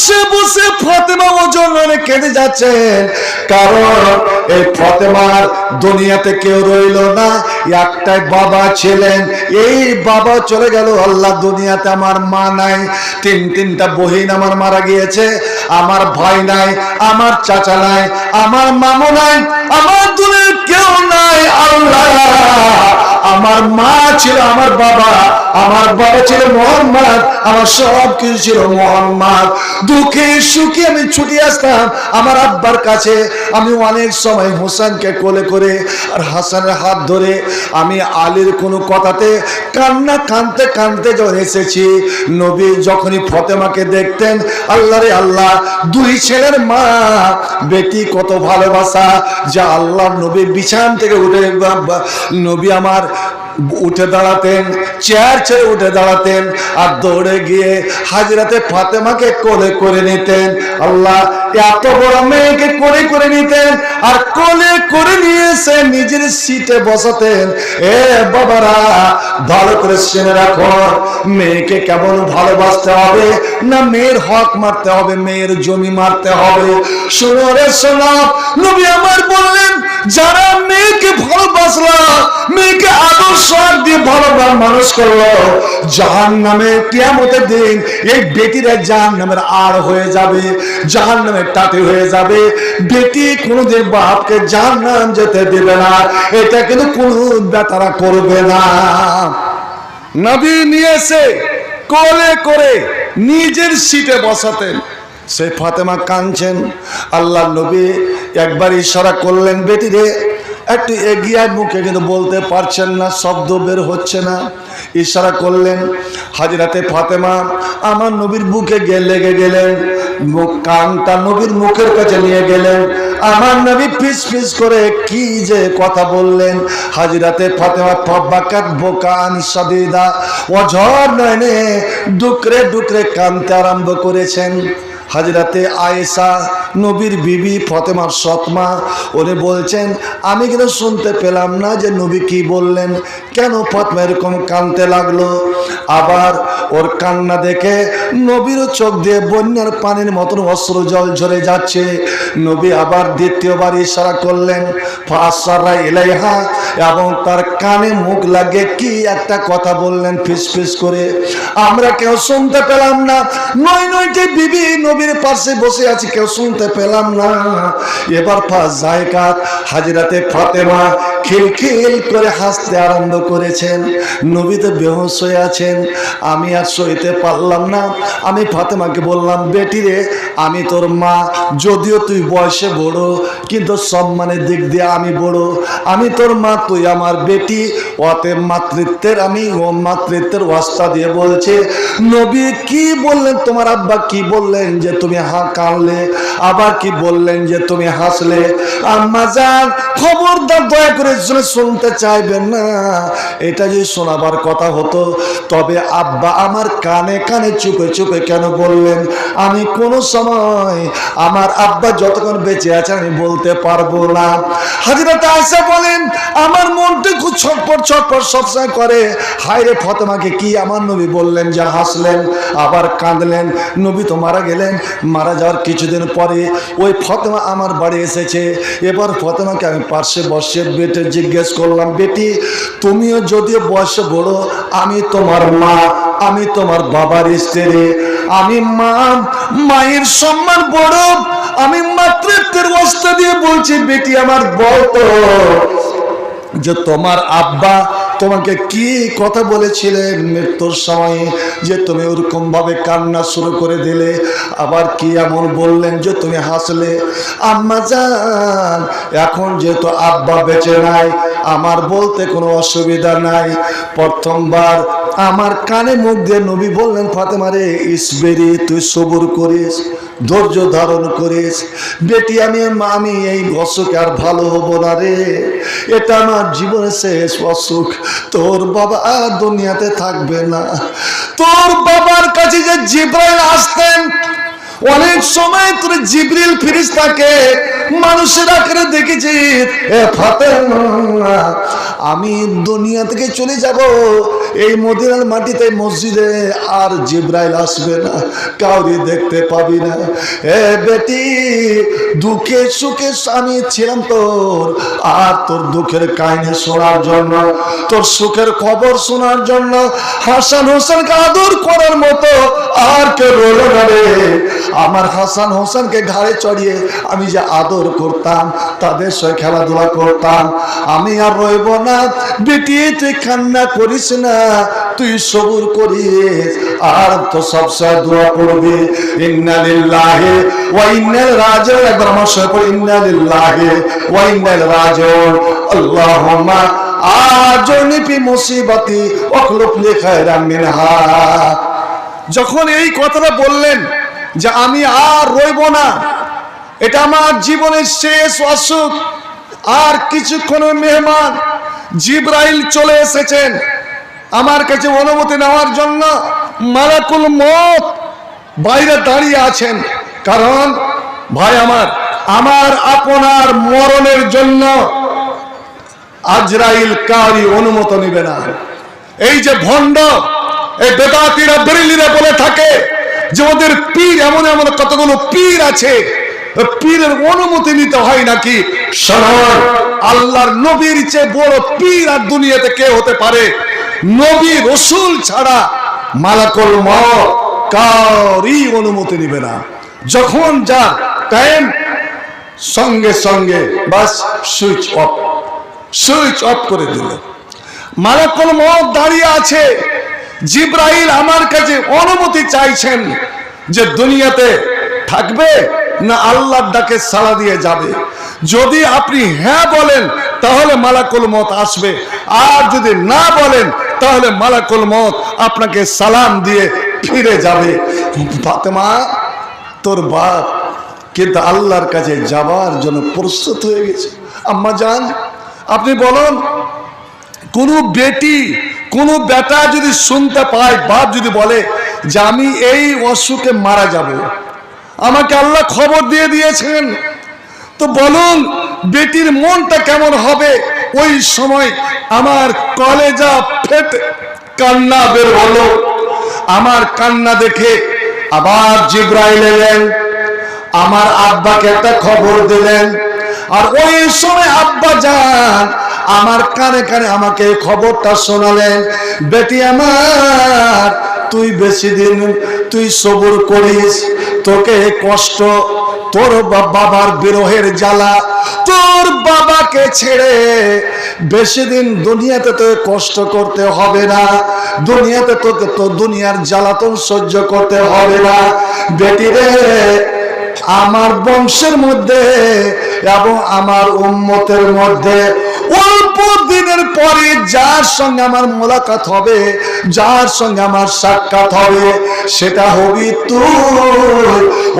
বসে বসে ফাতেমা ওজন কেঁদে যাচ্ছেন, কারণ এই ফাতেমার দুনিয়াতে কেউ রইল না, একটাই বাবা ছিলেন, এই বাবা চলে গেল আল্লাহ দুনিয়াতে। আমার মা নাই, তিনটা বহিন আমার মারা গিয়েছে, আমার ভাই নাই, আমার চাচা নাই, আমার মামু নাই, আমার দুনিয়ার কেউ নাই আল্লাহ। আমার মা ছিল আমার বাবা ছিল মোহাম্মদ, আমার সব কিছু ছিল মোহাম্মদ। দুঃখে সুখে আমি ছুটে আসতাম আমার আব্বার কাছে। আমি অনেক সময় হোসেনকে কোলে করে আর হাসানের হাত ধরে আমি আলীর কোনো কথাতে কান্না কাঁদতে কাঁদতে যখন এসেছি, নবী যখনই ফাতেমাকে দেখতেন, আল্লাহ রে আল্লাহ, দুই ছেলের মা বেটি কত ভালোবাসা, যা আল্লাহ নবী বিছানা থেকে উঠে নবী আমার উঠে দাঁড়াতেন, চেয়ার ছেড়ে উঠে দাঁড়াতেন আর দৌড়ে গিয়ে হাজরাতে ফাতেমাকে কোলে করে নিতেন। আল্লাহ, এত বড় মেয়েকে কোলে করে নিতেন আর কোলে করে নিয়ে এসে নিজের সিটে বসাতেন। এ বাবারা, ভালো করে শুনে রাখো, মেয়েকে কেমন ভালোবাসতে হবে না মেয়ের হক মারতে হবে, মেয়ের জমি মারতে হবে। শোনো রে শোনো, নবী আমার বললেন, যারা মেয়েকে ভালোবাসলো, মেয়েকে আদর্শ দিয়ে ভালোবাসা মানুষ করলো, জাহান্নামে কিয়ামতের দিন এই বেটিরা জাহান্নামের আর হয়ে যাবে, জাহান্নামের টাটি হয়ে যাবে। বেটি কোনোদিন বাপকে জাহান্নাম যেতে দেবে না, এটা কিন্তু কোনো বেটারা করবে না। নবী নিয়ে এসে কোলে করে নিজের সিটে বসাতেন। সেই ফাতেমা কাঁদছেন, আল্লাহ নবী একবার ইশারা করলেন, বেটি রে একটু এগিয়ে, মুখে কিন্তু বলতে পারছেন না, শব্দ বের হচ্ছে না। ইশারা করলেন, হাজরাতে ফাতেমা আমার নবীর বুকে লেগে গেলেন, কানটা নবীর মুখের কাছে নিয়ে গেলেন। আমার নবী ফিস ফিস করে কি যে কথা বললেন। হাজরাতে ফাতেমা ফাবাকাত বোকান সাদিদা, অঝর নয়নে ডুকরে ডুকরে কাঁদতে আরম্ভ করেছেন। হাজরাতে আয়েশা নবীর বিবি ফাতেমার সৎমা, উনি বলছেন, আমি কিন্তু শুনতে পেলাম না যে নবী কি বললেন, কেন ফাতেমা এরকম কাঁদতে লাগলো। আবার ওর কান্না দেখে নবীরও চোখ দিয়ে বন্যার পানির মতন অশ্রু জল ঝরে যাচ্ছে। নবী আবার দ্বিতীয়বার ইশারা করলেন, ফাসারা ইলাইহা, এবং তার কানে মুখ লাগিয়ে কি একটা কথা বললেন ফিস ফিস করে, আমরা কেউ শুনতে পেলাম না। নয়টি বিবি নবীর পাশে বসে আছে, কেউ শুনতে পেলাম না। এবার ফাঁস জায়গাত হাজরাতে ফাতেমা খিলখিল করে হাসতে আরম্ভ করেছেন। নবী তো বেহুশ হয়ে আছেন। আমি আর সইতে পারলাম না। আমি ফাতেমাকে বললাম, বেটি রে, আমি তোর মা, যদিও তুই বয়সে বড়, কিন্তু সম্মানের দিক দিয়ে আমি বড়। আমি তোর মা, তুই আমার বেটি, অতএব মাতৃত্বের আমি ও মাতৃত্বের ওয়াস্তা দিয়ে বলছে। নবী কি বললেন, তোমার আব্বা কি বললেন যে তুমি কাঁদলে, আবার কি বললেন যে তুমি হাসলে? আম্মা জান, খবরদার দয়া করে শুনতে চাইবেন না। এটা যে শোনাবার কথা হতো, তবে আব্বা আমার কানে কানে চুপে চুপে কেন বললেন? আমি কোনো সময় আমার আব্বা যতক্ষণ বেঁচে আছে আমি বলতে পারবো না। হযরত আয়েশা বলেন, আমার মনটা খুব ছটফট ছটফট সবসময় করে, হায় রে ফাতেমাকে কি আমার নবী বললেন যে হাসলেন, আবার কাঁদলেন। নবী তো মারা গেলেন, মারা যাওয়ার কিছুদিন পরে ওই ফাতেমা আমার বাড়ি এসেছে। এবার ফাতেমাকে আমি পাশে বসে বেটে জিজ্ঞেস করলাম, বেটি, তুমিও যদিও বয়সে বড়, আমি তোমার মা, আমি তোমার বাবার স্ত্রী, আমি মা, মায়ের সম্মান বড়, আমি মাতৃত্বের অবস্থা দিয়ে বলছি, বেটি আমার বলতো যে তোমার আব্বা তোমাকে কি কথা বলেছিলেন মৃত্যুর সময়, যে তুমি ওরকম ভাবে কান্না শুরু করে দিলে, আবার কি এমন বললেন যে তুমি হাসলে? আম্মা জান, এখন যেহেতু আব্বা বেঁচে নাই, আমার বলতে কোনো অসুবিধা নাই। প্রথমবার আমার কানে মুখ দিয়ে নবী বললেন, ফাতেমা রে, ইসবেরি, তুই সবুর করিস, ধৈর্য ধারণ করিস। বেটি, আমি এই অসুখ আর ভালো হবো না রে, এটা আমার জীবনের শেষ অসুখ। তোর বাবা আর দুনিয়াতে থাকবে না। তোর বাবার কাছে যে জিব্রাইল আসতেন, অনেক সময় তোর জিবরিল ফেরেশতাকে মানুষের আকারে দেখেছি। এ ফাতেমা, আমি দুনিয়া থেকে চলে যাব, এই মদিনার মাটিতে মসজিদে আর জিব্রাইল আসবে না, কাউরি দেখতে পাবি না। এ বেটি, দুঃখে সুখে আমি ছিলাম তোর, আর তোর দুঃখের কাহিনী শোনার জন্য, তোর সুখের খবর শোনার জন্য হাসান হোসেনকে আদর করার মতো আর কেউ রইল না রে। আমার হাসান হোসেনকে ঘাড়ে চড়িয়ে আমি যে আদর করতাম, তাদের সঙ্গে খেলাধুলা করতাম, আমি আর রইব না। বেটি, তুই কান্না করিস না, তুই সবুর করিস, আর তো সবসময় দোয়া করবি, ইন্না লিল্লাহি ওয়া ইন্না ইলাইহি রাজিউন। একবার আমার সঙ্গে পড়ি, ইন্না লিল্লাহি ওয়া ইন্না ইলাইহি রাজিউন। আল্লাহুম্মা আজনি ফি মুসিবাতি ওয়াখলুফ লি খায়রাম মিনহা। যখন এই কথাটা বললেন যে আমি আর রইব না, এটা আমার জীবনের শেষ অসুখ, আর কিছুক্ষণের মেহমান জিব্রাইল চলে এসেছেন আমার কাছে অনুমতি নেওয়ার জন্য। মালাকুল মউত বাইরে দাঁড়িয়ে আছেন, কারণ ভাই আমার আপনার মরণের জন্য আজরাইল কারি অনুমতি নেবে না। এই যে ভণ্ড, এই বেদাতীরা বেরেলিরা বলে থাকে যে ওদের পীর, এমন এমন কতগুলো পীর আছে, পীরের অনুমতি নিতে হয় নাকি? শোনেন, আল্লাহর নবীর চেয়ে বড় পীর আর দুনিয়াতে কে হতে পারে? নবী রাসূল ছাড়া মালাকুল মউত কারি অনুমতি নিবে না। যখন যা টাইম, সঙ্গে সঙ্গে বাস সুইচ অফ করে দিল। মালাকুল মউত দাঁড়িয়ে আছে, জিব্রাইল আমার কাছে অনুমতি চাইছেন যে দুনিয়াতে থাকবে না আল্লাহর ডাকে সাড়া দিয়ে যাবে। যদি আপনি হ্যাঁ বলেন তাহলে মালাকুল মউত আসবে, আর যদি না বলেন তাহলে মালাকুল মউত আপনাকে সালাম দিয়ে ফিরে যাবে। ফাতেমা, তোর বাপ কিন্তু আল্লাহর কাছে যাবার জন্য প্রস্তুত হয়ে গেছে। আম্মা জান, আপনি বলুন, কোনো বেটি, কোনো বেটা যদি শুনতে পায়, বাপ যদি বলে যে আমি এই অসুখে মারা যাব, আমাকে আল্লাহ খবর দিয়ে দিয়েছেন, তো বলুন বেটির মনটা কেমন হবে? ওই সময় আমার কলেজা ফেটে কান্না বের হলো। আমার কান্না দেখে আবার জিব্রাইল এলেন, আমার আব্বাকে একটা খবর দিলেন, আর ওই সময় আব্বা যান আমার কানে কানে আমাকে খবরটা শোনালেন, বেটি আমার, তুই বেশি দিন তুই সবুর করিস, তোকে কষ্ট, তোর বাবার বিরহের জ্বালা, তোর বাবাকে ছেড়ে বেশি দিন দুনিয়াতে তোকে কষ্ট করতে হবে না, দুনিয়াতে তোকে তো দুনিয়ার জ্বালাতন সহ্য করতে হবে না। বেটি রে, আমার বংশের মধ্যে এবং আমার উম্মতের মধ্যে অল্প দিনের পরে যার সঙ্গে আমার মোলাকাত হবে, যার সঙ্গে আমার সাক্ষাৎ হবে, সেটা হবি তুই।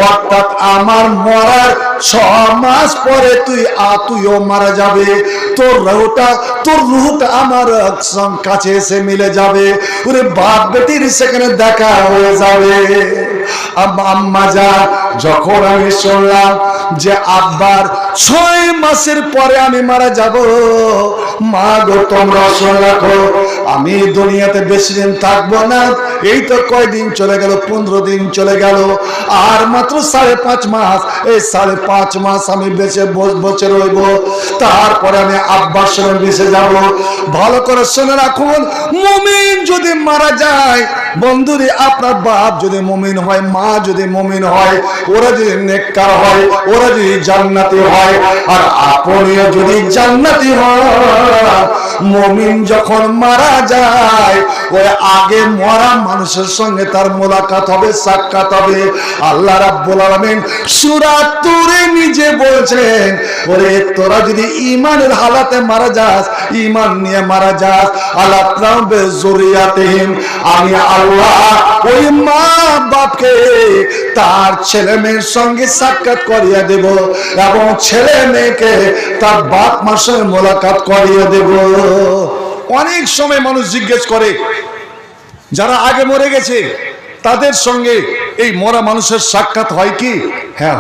অর্থাৎ আমার মরার 6 মাস পরে তুইও মারা যাবে, তোর রুহটা আমার কাছে এসে মিলে যাবে। ওরে বাপ বেটির সেখানে দেখা হয়ে যাবে। আম্মা জান, যখন আমি শুনলাম যে আব্বার 6 মাসের পরে আমি মারা যাব, মা গো তোমরা শুনে রাখো, আমি দুনিয়াতে বেশি দিন থাকবো না। এই তো কয়দিন চলে গেল, 15 দিন চলে গেল, আর মাত্র 5.5 মাস। এই 5.5 মাস আমি বেঁচে রইব, তারপরে আমি আব্বার সঙ্গে মিশে যাব। ভালো করে শুনে রাখুন, মুমিন যদি মারা যায়, বন্ধুরে, আপনার বাপ যদি মুমিন হয়, মা যদি মুমিন হয়, ওরা যদি নেককার হয়, ওরা যদি জান্নাতি হয়, আর আপনিও যদি জান্নাতি হয়, মুমিন যখন মারা যায়, ওই আগে মরা মানুষের সঙ্গে তার মোলাকাত হবে, সাক্ষাৎ হবে। আল্লাহ রাব্বুল আলামিন সূরা তুরে নিজে বলছেন, ওরে তোরা যদি ঈমানের হালাতে মারা যাস, ঈমান নিয়ে মারা যাস, আল্লাহ তাআলা যুরিয়াতিহিম, আমি আল্লাহ ওই মা বাপকে তার ছেলে মেয়ের সঙ্গে সাক্ষাৎ করিয়ে দেব, এবং ছেলে মেয়েকে তার বাপ মার সঙ্গে মোলাকাত করিয়ে দেব। অনেক সময় মানুষ জিজ্ঞেস করে, যারা আগে মরে গেছে তাদের সঙ্গে এই মরা মানুষের সাক্ষাৎ হয় কি? হ্যাঁ।